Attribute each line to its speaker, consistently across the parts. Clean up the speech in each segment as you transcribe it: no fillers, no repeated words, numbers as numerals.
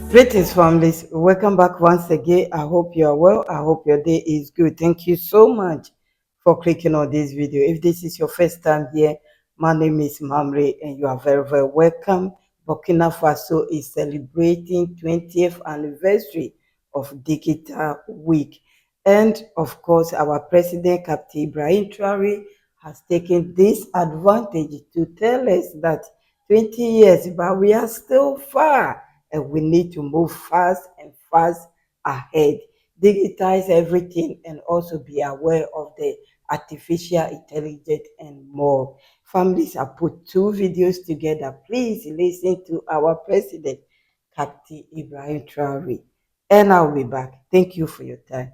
Speaker 1: Greetings, families. Welcome back once again. I hope you are well. I hope your day is good. Thank you so much for clicking on this video. If this is your first time here, my name is Mamre and you are very, very welcome. Burkina Faso is celebrating 20th anniversary of Digital Week. And of course, our president, Captain Ibrahim Traore, has taken this advantage to tell us that 20 years, but we are still far and we need to move fast and fast ahead. Digitize everything and also be aware of the artificial intelligence and more. Families have put two videos together. Please listen to our president, Captain Ibrahim Traore. And I'll be back. Thank you for your time.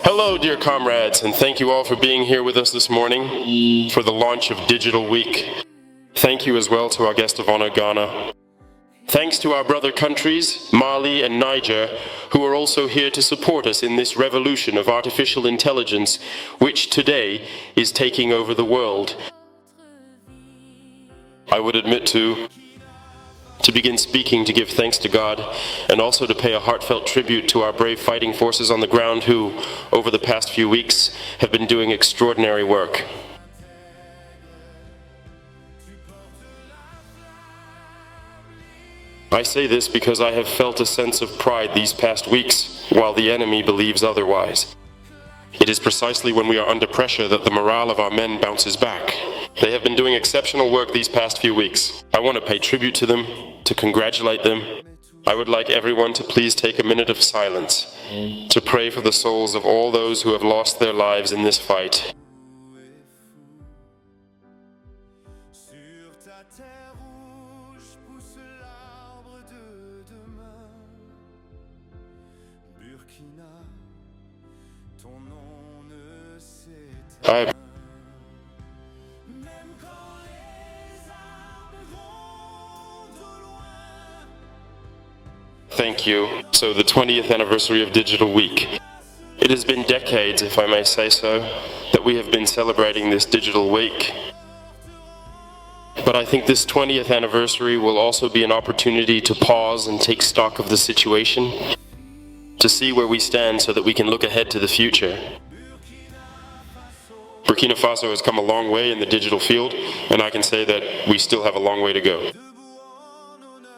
Speaker 2: Hello, dear comrades, and thank you all for being here with us this morning for the launch of Digital Week. Thank you as well to our guest of honor, Ghana. Thanks to our brother countries, Mali and Niger, who are also here to support us in this revolution of artificial intelligence, which today is taking over the world. I would admit to begin speaking to give thanks to God and also to pay a heartfelt tribute to our brave fighting forces on the ground who, over the past few weeks, have been doing extraordinary work. I say this because I have felt a sense of pride these past weeks, while the enemy believes otherwise. It is precisely when we are under pressure that the morale of our men bounces back. They have been doing exceptional work these past few weeks. I want to pay tribute to them, to congratulate them. I would like everyone to please take a minute of silence to pray for the souls of all those who have lost their lives in this fight. Thank you. So the 20th anniversary of Digital Week. It has been decades, if I may say so, that we have been celebrating this Digital Week. But I think this 20th anniversary will also be an opportunity to pause and take stock of the situation, to see where we stand so that we can look ahead to the future. Burkina Faso has come a long way in the digital field, and I can say that we still have a long way to go.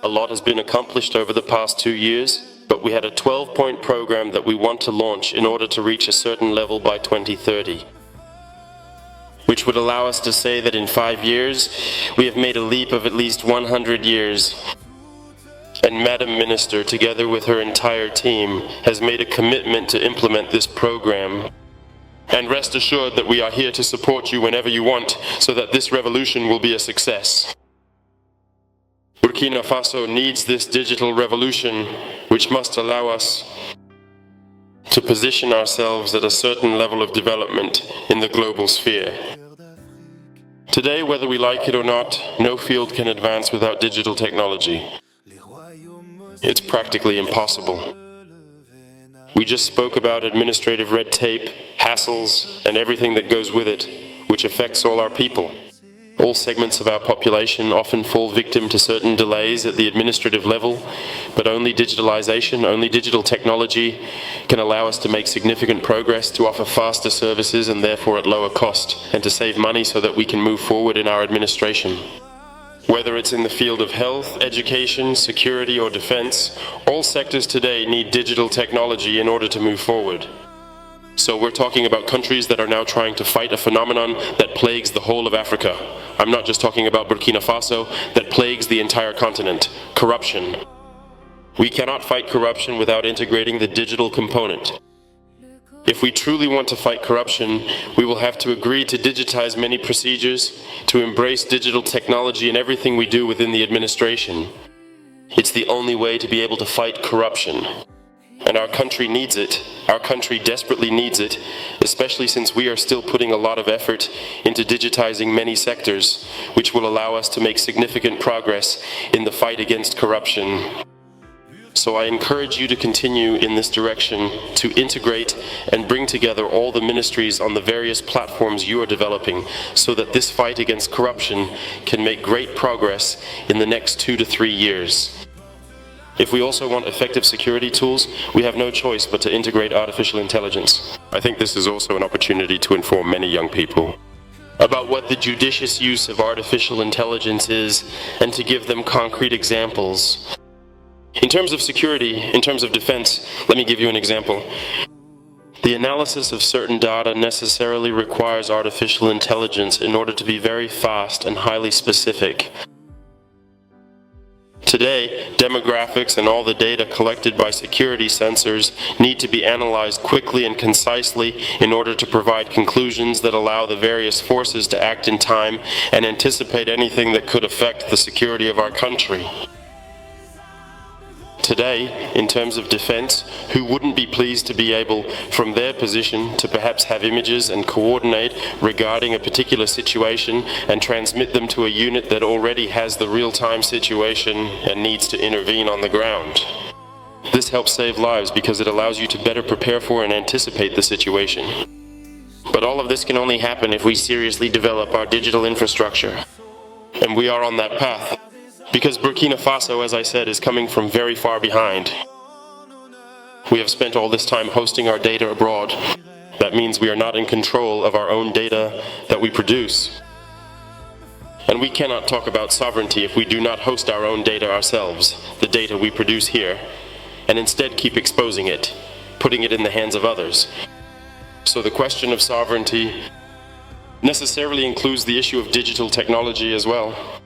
Speaker 2: A lot has been accomplished over the past 2 years, but we had a 12-point program that we want to launch in order to reach a certain level by 2030, which would allow us to say that in 5 years, we have made a leap of at least 100 years. And Madam Minister, together with her entire team, has made a commitment to implement this program. And rest assured that we are here to support you whenever you want, so that this revolution will be a success. Burkina Faso needs this digital revolution, which must allow us to position ourselves at a certain level of development in the global sphere. Today, whether we like it or not, no field can advance without digital technology. It's practically impossible. We just spoke about administrative red tape, hassles, and everything that goes with it, which affects all our people. All segments of our population often fall victim to certain delays at the administrative level, but only digitalization, only digital technology can allow us to make significant progress, to offer faster services and therefore at lower cost, and to save money so that we can move forward in our administration. Whether it's in the field of health, education, security, or defense, all sectors today need digital technology in order to move forward. So we're talking about countries that are now trying to fight a phenomenon that plagues the whole of Africa. I'm not just talking about Burkina Faso, that plagues the entire continent: corruption. We cannot fight corruption without integrating the digital component. If we truly want to fight corruption, we will have to agree to digitize many procedures, to embrace digital technology in everything we do within the administration. It's the only way to be able to fight corruption. And our country needs it. Our country desperately needs it, especially since we are still putting a lot of effort into digitizing many sectors, which will allow us to make significant progress in the fight against corruption. So I encourage you to continue in this direction to integrate and bring together all the ministries on the various platforms you are developing so that this fight against corruption can make great progress in the next 2 to 3 years. If we also want effective security tools, we have no choice but to integrate artificial intelligence. I think this is also an opportunity to inform many young people about what the judicious use of artificial intelligence is and to give them concrete examples. In terms of security, in terms of defense, let me give you an example. The analysis of certain data necessarily requires artificial intelligence in order to be very fast and highly specific. Today, demographics and all the data collected by security sensors need to be analyzed quickly and concisely in order to provide conclusions that allow the various forces to act in time and anticipate anything that could affect the security of our country. Today, in terms of defense, who wouldn't be pleased to be able, from their position, to perhaps have images and coordinate regarding a particular situation and transmit them to a unit that already has the real-time situation and needs to intervene on the ground? This helps save lives because it allows you to better prepare for and anticipate the situation. But all of this can only happen if we seriously develop our digital infrastructure. And we are on that path. Because Burkina Faso, as I said, is coming from very far behind. We have spent all this time hosting our data abroad. That means we are not in control of our own data that we produce. And we cannot talk about sovereignty if we do not host our own data ourselves, the data we produce here, and instead keep exposing it, putting it in the hands of others. So the question of sovereignty necessarily includes the issue of digital technology as well.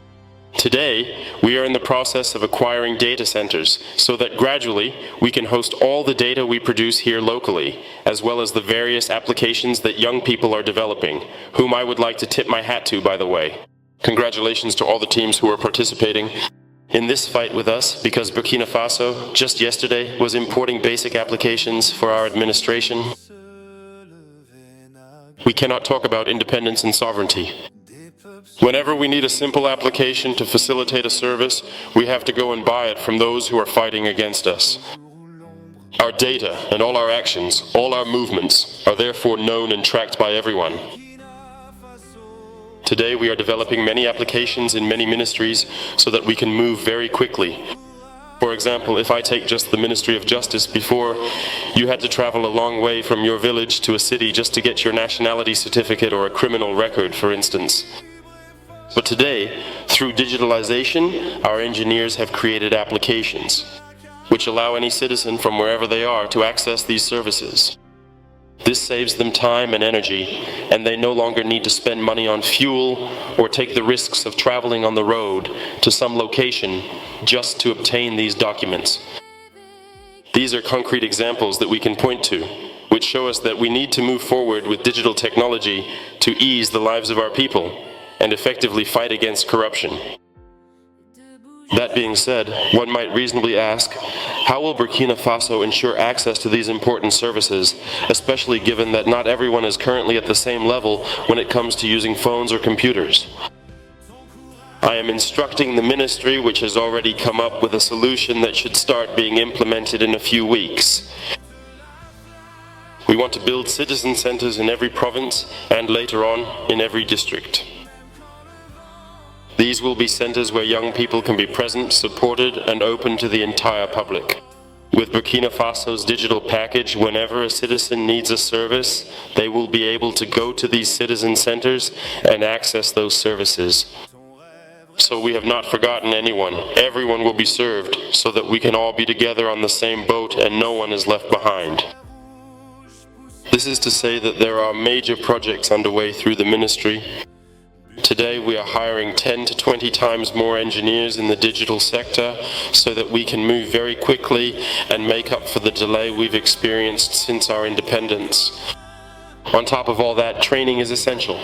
Speaker 2: Today, we are in the process of acquiring data centers so that gradually we can host all the data we produce here locally, as well as the various applications that young people are developing, whom I would like to tip my hat to, by the way. Congratulations to all the teams who are participating in this fight with us, because Burkina Faso, just yesterday, was importing basic applications for our administration. We cannot talk about independence and sovereignty. Whenever we need a simple application to facilitate a service, we have to go and buy it from those who are fighting against us. Our data and all our actions, all our movements, are therefore known and tracked by everyone. Today we are developing many applications in many ministries so that we can move very quickly. For example, if I take just the Ministry of Justice, before you had to travel a long way from your village to a city just to get your nationality certificate or a criminal record, for instance. But today, through digitalization, our engineers have created applications which allow any citizen from wherever they are to access these services. This saves them time and energy, and they no longer need to spend money on fuel or take the risks of traveling on the road to some location just to obtain these documents. These are concrete examples that we can point to, which show us that we need to move forward with digital technology to ease the lives of our people and effectively fight against corruption. That being said, one might reasonably ask, how will Burkina Faso ensure access to these important services, especially given that not everyone is currently at the same level when it comes to using phones or computers? I am instructing the ministry, which has already come up with a solution that should start being implemented in a few weeks. We want to build citizen centers in every province and later on in every district. These will be centers where young people can be present, supported, and open to the entire public. With Burkina Faso's digital package, whenever a citizen needs a service, they will be able to go to these citizen centers and access those services. So we have not forgotten anyone. Everyone will be served so that we can all be together on the same boat and no one is left behind. This is to say that there are major projects underway through the ministry. Today we are hiring 10 to 20 times more engineers in the digital sector so that we can move very quickly and make up for the delay we've experienced since our independence. On top of all that, training is essential.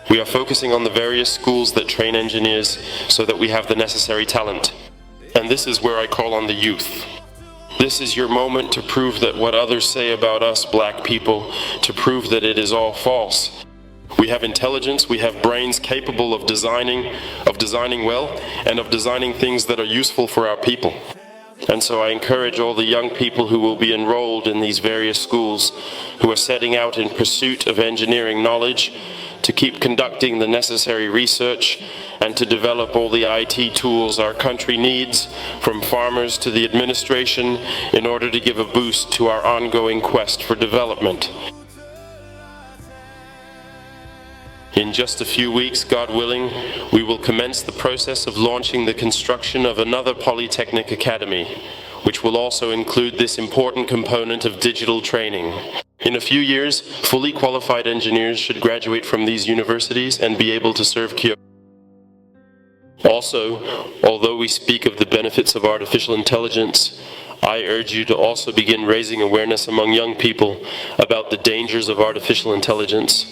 Speaker 2: We are focusing on the various schools that train engineers so that we have the necessary talent. And this is where I call on the youth. This is your moment to prove that what others say about us black people, to prove that it is all false. We have intelligence, we have brains capable of designing well, and of designing things that are useful for our people. And so I encourage all the young people who will be enrolled in these various schools, who are setting out in pursuit of engineering knowledge, to keep conducting the necessary research and to develop all the IT tools our country needs, from farmers to the administration, in order to give a boost to our ongoing quest for development. In just a few weeks, God willing, we will commence the process of launching the construction of another Polytechnic Academy, which will also include this important component of digital training. In a few years, fully qualified engineers should graduate from these universities and be able to serve Kyoto. Also, although we speak of the benefits of artificial intelligence, I urge you to also begin raising awareness among young people about the dangers of artificial intelligence.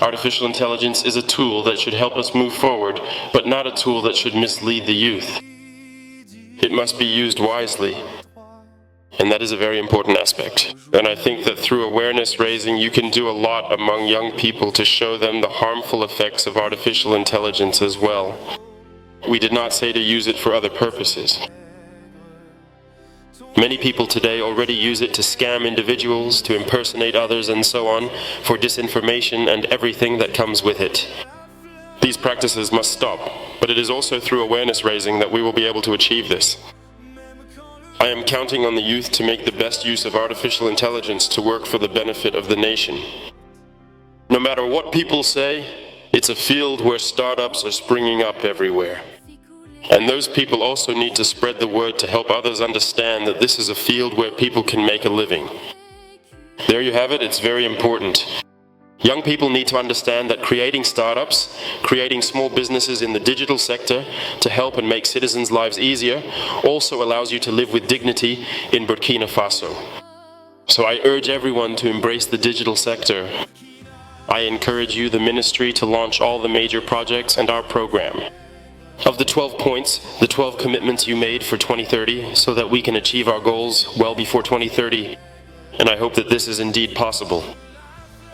Speaker 2: Artificial intelligence is a tool that should help us move forward, but not a tool that should mislead the youth. It must be used wisely, and that is a very important aspect. And I think that through awareness raising, you can do a lot among young people to show them the harmful effects of artificial intelligence as well. We did not say to use it for other purposes. Many people today already use it to scam individuals, to impersonate others, and so on, for disinformation and everything that comes with it. These practices must stop, but it is also through awareness raising that we will be able to achieve this. I am counting on the youth to make the best use of artificial intelligence to work for the benefit of the nation. No matter what people say, it's a field where startups are springing up everywhere. And those people also need to spread the word to help others understand that this is a field where people can make a living. There you have it, it's very important. Young people need to understand that creating startups, creating small businesses in the digital sector to help and make citizens' lives easier, also allows you to live with dignity in Burkina Faso. So I urge everyone to embrace the digital sector. I encourage you, the ministry, to launch all the major projects and our program. Of the 12 points, the 12 commitments you made for 2030, so that we can achieve our goals well before 2030, and I hope that this is indeed possible.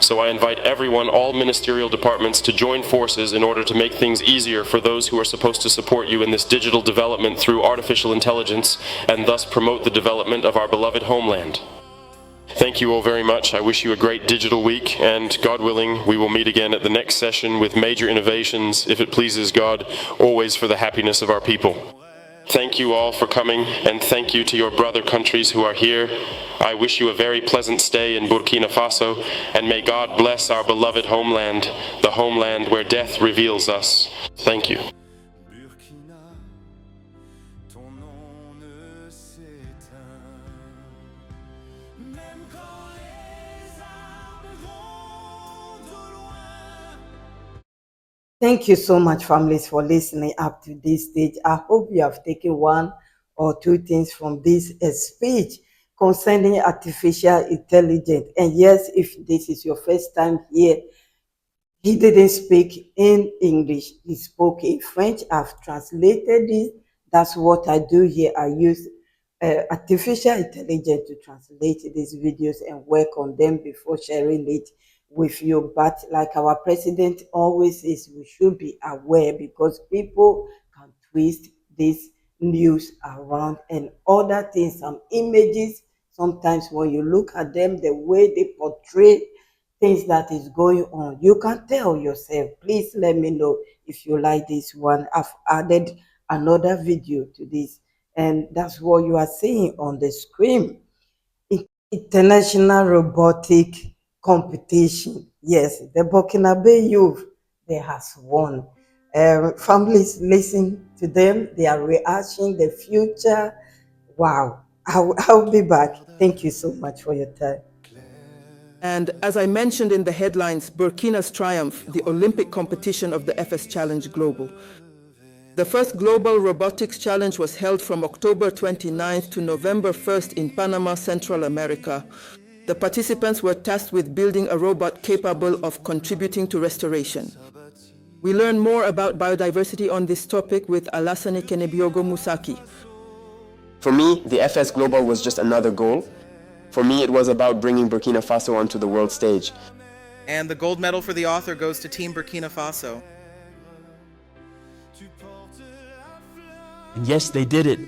Speaker 2: So I invite everyone, all ministerial departments, to join forces in order to make things easier for those who are supposed to support you in this digital development through artificial intelligence, and thus promote the development of our beloved homeland. Thank you all very much. I wish you a great digital week, and God willing, we will meet again at the next session with major innovations, if it pleases God, always for the happiness of our people. Thank you all for coming, and thank you to your brother countries who are here. I wish you a very pleasant stay in Burkina Faso, and may God bless our beloved homeland, the homeland where death reveals us. Thank you.
Speaker 1: Thank you so much, families, for listening up to this stage. I hope you have taken one or two things from this speech concerning artificial intelligence. And yes, if this is your first time here, he didn't speak in English. He spoke in French. I've translated it. That's what I do here. I use artificial intelligence to translate these videos and work on them before sharing it with you. But like our president always says, we should be aware because people can twist this news around and other things, some images. Sometimes when you look at them, the way they portray things that is going on, you can tell yourself. Please let me know if you like this one. I've added another video to this, and that's what you are seeing on the screen. International robotic competition. Yes, the Burkina youth, they has won. Families listen to them, their reaction, the future. Wow. I'll be back. Thank you so much for your time.
Speaker 3: And as I mentioned in the headlines, Burkina's triumph, the Olympic competition of the FS Challenge Global. The first Global Robotics Challenge was held from October 29th to November 1st in Panama, Central America. The participants were tasked with building a robot capable of contributing to restoration. We learn more about biodiversity on this topic with Alassane Kenebiogo Musaki.
Speaker 4: For me, the FS Global was just another goal. For me, it was about bringing Burkina Faso onto the world stage.
Speaker 5: And the gold medal for the author goes to Team Burkina Faso.
Speaker 6: And yes, they did it.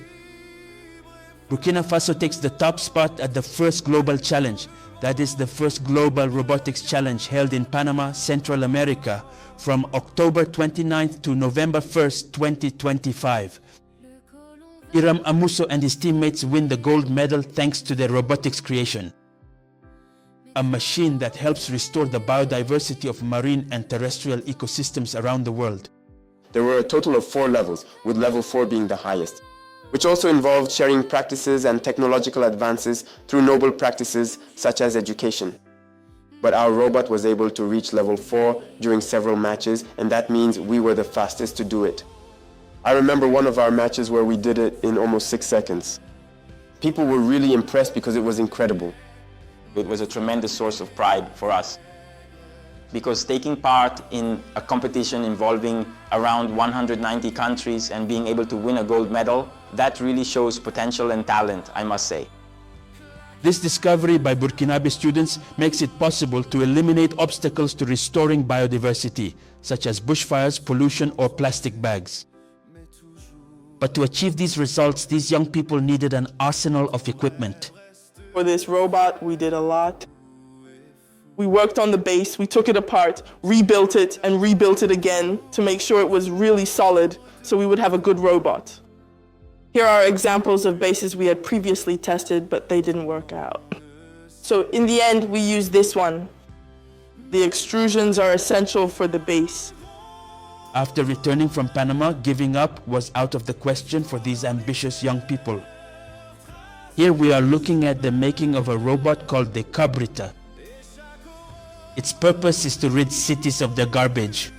Speaker 6: Burkina Faso takes the top spot at the first global challenge. That is the first global robotics challenge held in Panama, Central America from October 29th to November 1st, 2025. Iram Amuso and his teammates win the gold medal thanks to their robotics creation, a machine that helps restore the biodiversity of marine and terrestrial ecosystems around the world.
Speaker 4: There were a total of 4 levels, with level 4 being the highest, which also involved sharing practices and technological advances through noble practices such as education. But our robot was able to reach level 4 during several matches, and that means we were the fastest to do it. I remember one of our matches where we did it in almost 6 seconds. People were really impressed because it was incredible.
Speaker 7: It was a tremendous source of pride for us, because taking part in a competition involving around 190 countries and being able to win a gold medal, that really shows potential and talent, I must say.
Speaker 6: This discovery by Burkinabe students makes it possible to eliminate obstacles to restoring biodiversity, such as bushfires, pollution, or plastic bags. But to achieve these results, these young people needed an arsenal of equipment.
Speaker 8: For this robot, we did a lot. We worked on the base, we took it apart, rebuilt it, and rebuilt it again to make sure it was really solid so we would have a good robot. Here are examples of bases we had previously tested, but they didn't work out. So in the end, we used this one. The extrusions are essential for the base.
Speaker 6: After returning from Panama, giving up was out of the question for these ambitious young people. Here we are looking at the making of a robot called the Cabrita. Its purpose is to rid cities of their garbage.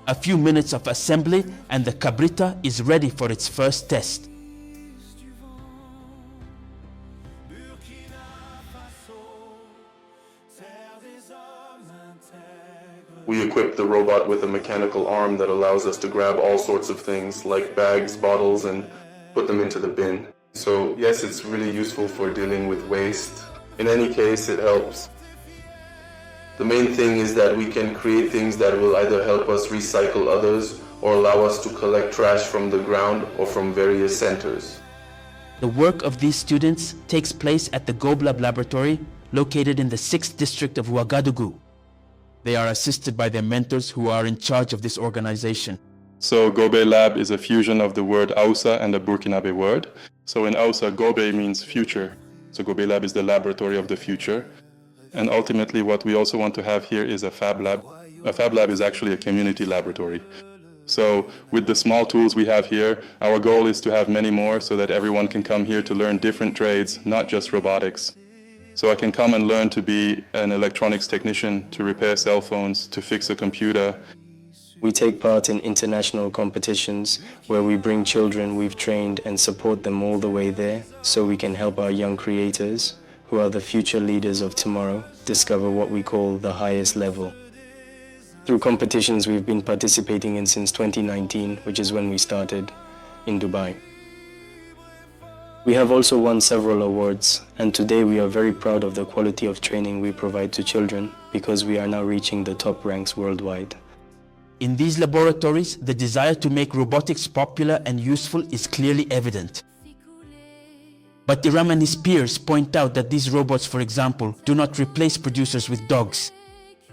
Speaker 6: A few minutes of assembly and the Cabrita is ready for its first test.
Speaker 9: We equipped the robot with a mechanical arm that allows us to grab all sorts of things like bags, bottles, and put them into the bin. So yes, it's really useful for dealing with waste. In any case, it helps. The main thing is that we can create things that will either help us recycle others or allow us to collect trash from the ground or from various centers.
Speaker 6: The work of these students takes place at the GoBLab laboratory located in the 6th district of Ouagadougou. They are assisted by their mentors who are in charge of this organization.
Speaker 9: So Gobe Lab is a fusion of the word Hausa and the Burkinabe word. So in Hausa, Gobe means future. So Gobe Lab is the laboratory of the future. And ultimately what we also want to have here is a fab lab. A fab lab is actually a community laboratory. So with the small tools we have here, our goal is to have many more so that everyone can come here to learn different trades, not just robotics. So I can come and learn to be an electronics technician, to repair cell phones, to fix a computer.
Speaker 10: We take part in international competitions where we bring children we've trained and support them all the way there so we can help our young creators, who are the future leaders of tomorrow, discover what we call the highest level. Through competitions we've been participating in since 2019, which is when we started, in Dubai. We have also won several awards, and today we are very proud of the quality of training we provide to children because we are now reaching the top ranks worldwide.
Speaker 6: In these laboratories, the desire to make robotics popular and useful is clearly evident. But Iram and his peers point out that these robots, for example, do not replace producers with dogs,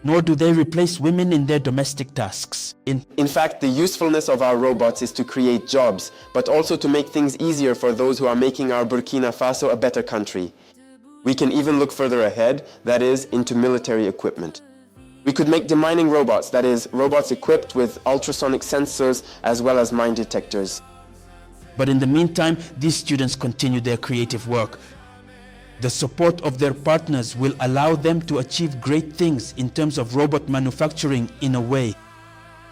Speaker 6: nor do they replace women in their domestic tasks.
Speaker 4: In fact, the usefulness of our robots is to create jobs, but also to make things easier for those who are making our Burkina Faso a better country. We can even look further ahead, that is, into military equipment. We could make demining robots, that is, robots equipped with ultrasonic sensors as well as mine detectors.
Speaker 6: But in the meantime, these students continue their creative work. The support of their partners will allow them to achieve great things in terms of robot manufacturing in a way.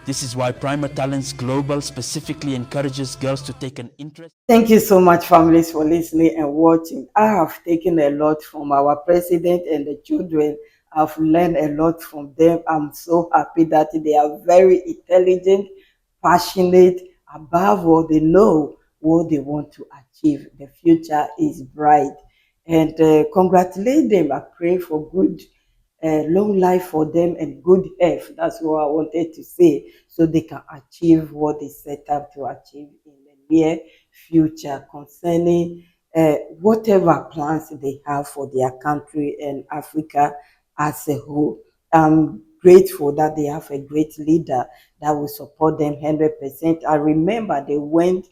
Speaker 6: This is why Primer Talents Global specifically encourages girls to take an interest.
Speaker 1: Thank you so much, families, for listening and watching. I have taken a lot from our president and the children. I've learned a lot from them. I'm so happy that they are very intelligent, passionate, above all, they know what they want to achieve. The future is bright. And congratulate them. I pray for good, long life for them and good health. That's what I wanted to say, so they can achieve what they set out to achieve in the near future concerning whatever plans they have for their country and Africa as a whole. I'm grateful that they have a great leader that will support them 100%. I remember they went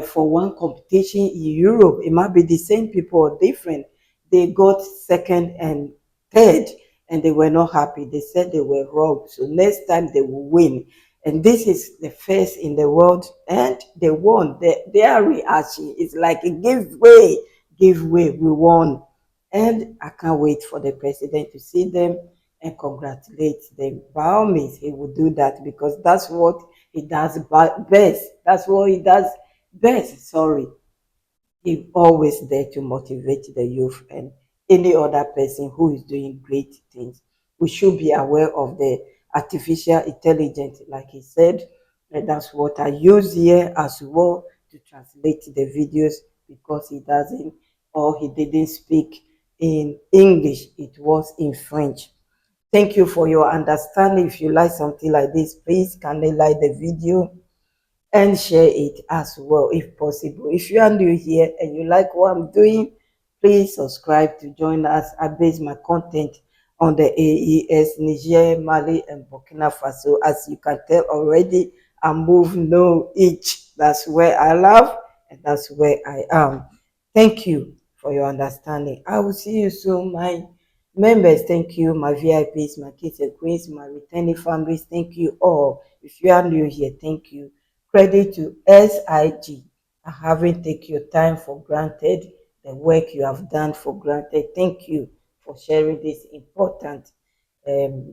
Speaker 1: for one competition in Europe. It might be the same people or different. They got second and third, and they were not happy. They said they were robbed. So next time they will win. And this is the first in the world, and they won. Their reaction is like a give way, we won. And I can't wait for the president to see them and congratulate them. By all means, he will do that because that's what he does best. That's what he does best. Sorry. He's always there to motivate the youth and any other person who is doing great things. We should be aware of the artificial intelligence, like he said, and that's what I use here as well to translate the videos because he doesn't or he didn't speak in English, it was in French. Thank you for your understanding. If you like something like this, please kindly like the video and share it as well if possible. If you are new here and you like what I'm doing, please subscribe to join us. I base my content on the AES, Niger, Mali, and Burkina Faso. As you can tell already, I move no each. That's where I love and that's where I am. Thank you for your understanding. I will see you soon, my members. Thank you, my VIPs, my kids and queens, my returning families. Thank you all. If you are new here, thank you. Credit to SIG. I haven't taken your time for granted, the work you have done for granted. Thank you for sharing this important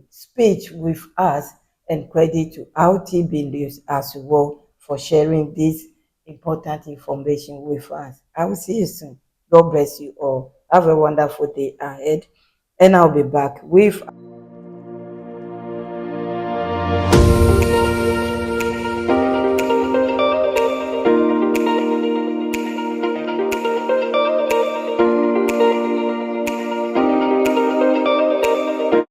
Speaker 1: speech with us, and credit to RTB News as well for sharing this important information with us. I will see you soon. God bless you all. Have a wonderful day ahead, and I'll be back with